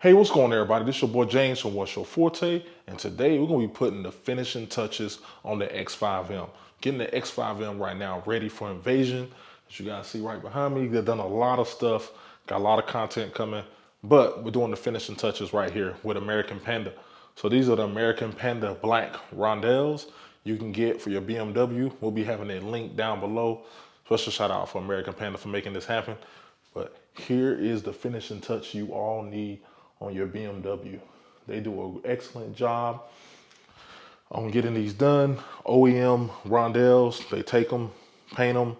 Hey, what's going on, everybody? This is your boy James from What's Your Forte, and today we're going to be putting the finishing touches on the X5M. Getting the X5M right now ready for invasion. As you guys see right behind me, they've done a lot of stuff, got a lot of content coming, but we're doing the finishing touches right here with American Panda. So these are the American Panda black rondels you can get for your BMW. We'll be having a link down below. Special shout out for American Panda for making this happen. But here is the finishing touch you all need on your BMW. They do an excellent job on getting these done. OEM rondels, they take them, paint them,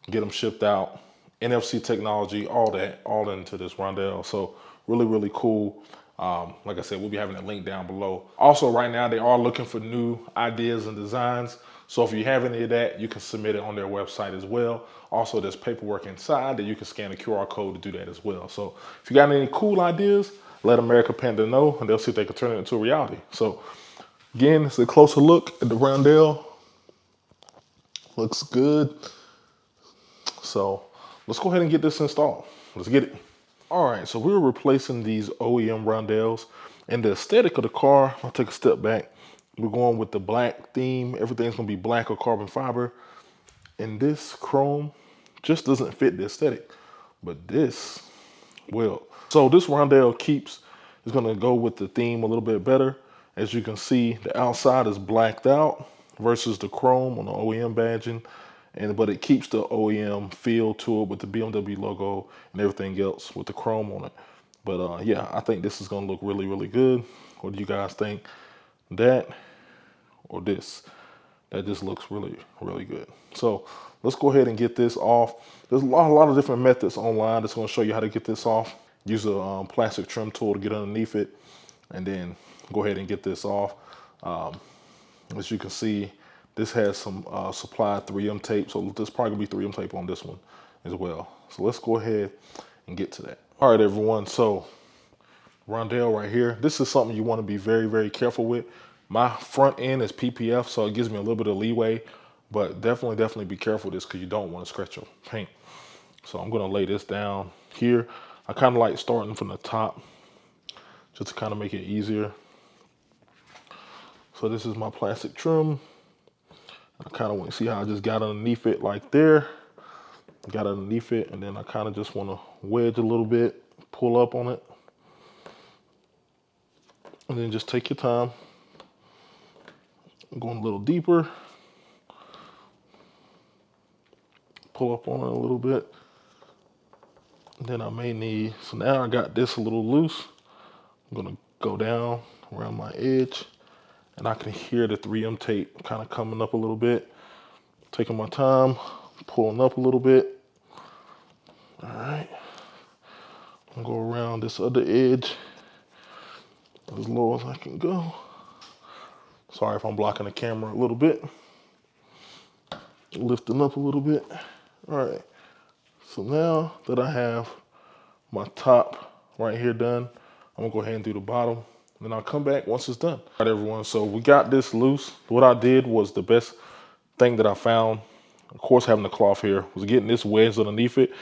get them shipped out. NFC technology, all that, all into this rondel. So really, really cool. Like I said, we'll be having a link down below. Also, right now, they are looking for new ideas and designs. So if you have any of that, you can submit it on their website as well. Also, there's paperwork inside that you can scan a QR code to do that as well. So if you got any cool ideas, let America Panda know, and they'll see if they can turn it into a reality. So again, it's a closer look at the rondel. Looks good. So let's go ahead and get this installed. Let's get it. All right, so we're replacing these OEM rondels. And the aesthetic of the car, I'll take a step back. We're going with the black theme. Everything's gonna be black or carbon fiber. And this chrome just doesn't fit the aesthetic, but this will. So this rondel is gonna go with the theme a little bit better. As you can see, the outside is blacked out versus the chrome on the OEM badging. But it keeps the OEM feel to it with the BMW logo and everything else with the chrome on it. But yeah, I think this is gonna look really, really good. What do you guys think? That or this? That just looks really, really good. So let's go ahead and get this off. There's a lot of different methods online that's gonna show you how to get this off. Use a plastic trim tool to get underneath it and then go ahead and get this off. As you can see, this has some supplied 3M tape, so there's probably gonna be 3M tape on this one as well. So let's go ahead and get to that. All right, everyone, so rondel right here. This is something you wanna be very, very careful with. My front end is PPF, so it gives me a little bit of leeway, but definitely be careful with this because you don't wanna scratch your paint. So I'm gonna lay this down here. I kinda like starting from the top just to kind of make it easier. So this is my plastic trim. I kind of want to see how I just got underneath it like there. Got underneath it, and then I kind of just want to wedge a little bit, pull up on it. And then just take your time. I'm going a little deeper. Pull up on it a little bit. And then I may need, so now I got this a little loose. I'm gonna go down around my edge. And I can hear the 3M tape kind of coming up a little bit. Taking my time, pulling up a little bit. All right. I'm gonna go around this other edge as low as I can go. Sorry if I'm blocking the camera a little bit. Lifting up a little bit. All right. So now that I have my top right here done, I'm gonna go ahead and do the bottom. Then I'll come back once it's done. All right, everyone, so we got this loose. What I did was the best thing that I found, of course having the cloth here, was getting this wedge underneath it,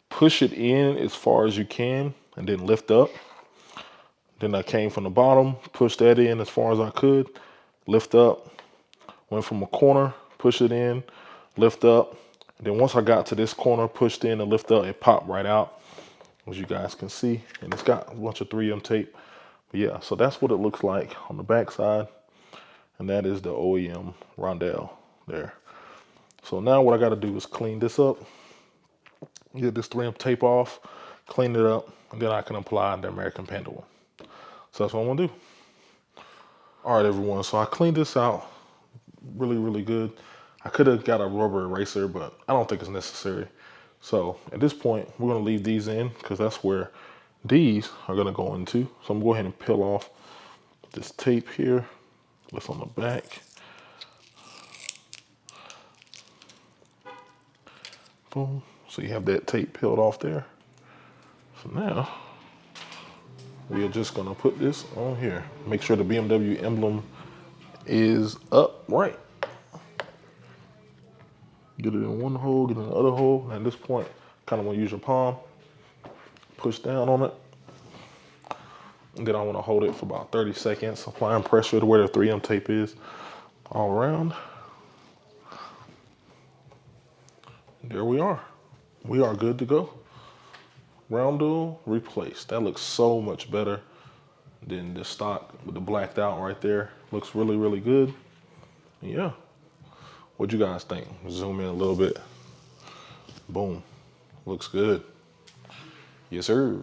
push it in as far as you can, and then lift up. Then I came from the bottom, pushed that in as far as I could, lift up, went from a corner, push it in, lift up. And then once I got to this corner, pushed in and lift up, it popped right out, as you guys can see. And it's got a bunch of 3M tape. But yeah, so that's what it looks like on the back side. And that is the OEM rondel there. So now what I gotta do is clean this up, get this 3M tape off, clean it up, and then I can apply the American Panda one. So that's what I'm gonna do. All right, everyone, so I cleaned this out really, really good. I could have got a rubber eraser, but I don't think it's necessary. So at this point, we're gonna leave these in because that's where these are gonna go into. So I'm gonna go ahead and peel off this tape here, that's on the back. Boom, so you have that tape peeled off there. So now, we are just gonna put this on here. Make sure the BMW emblem is upright. Get it in one hole, get it in the other hole. And at this point, kind of wanna use your palm, push down on it. And then I want to hold it for about 30 seconds, applying pressure to where the 3M tape is all around. There we are. We are good to go. Rondel replaced. That looks so much better than the stock with the blacked out right there. Looks really, really good. Yeah. What'd you guys think? Zoom in a little bit. Boom. Looks good. Yes, sir.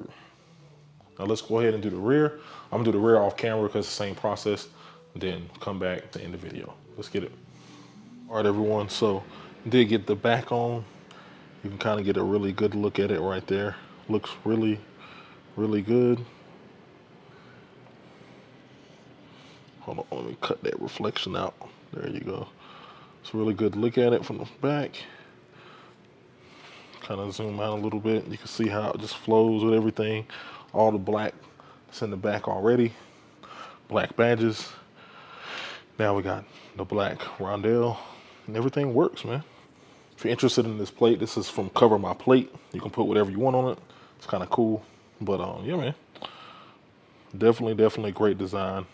Now let's go ahead and do the rear. I'm gonna do the rear off camera because it's the same process. Then come back to end the video. Let's get it. All right, everyone. So did get the back on. You can kind of get a really good look at it right there. Looks really, really good. Hold on, let me cut that reflection out. There you go. It's a really good look at it from the back. Kind of zoom out a little bit. You can see how it just flows with everything. All the black that's in the back already. Black badges. Now we got the black rondel and everything works, man. If you're interested in this plate, this is from Cover My Plate. You can put whatever you want on it. It's kind of cool. But yeah, man. Definitely great design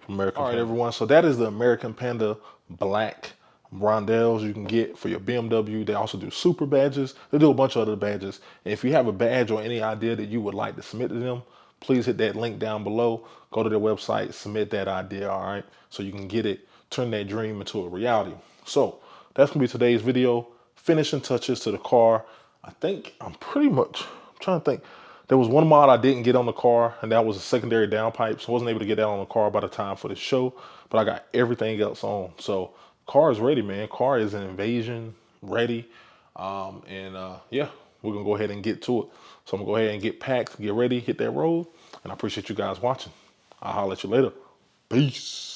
from American Panda. All right, everyone. So that is the American Panda black rondels you can get for your BMW. They also do super badges. They do a bunch of other badges. And if you have a badge or any idea that you would like to submit to them, please hit that link down below. Go to their website, submit that idea, all right? So you can get it, turn that dream into a reality. So that's gonna be today's video. Finishing touches to the car. I think I'm trying to think. There was one mod I didn't get on the car, and that was a secondary downpipe. So I wasn't able to get that on the car by the time for the show, but I got everything else on. So car is ready, man. Car is an invasion ready. Yeah, we're gonna go ahead and get to it. So I'm gonna go ahead and get packed, get ready, hit that road. And I appreciate you guys watching. I'll holler at you later. Peace.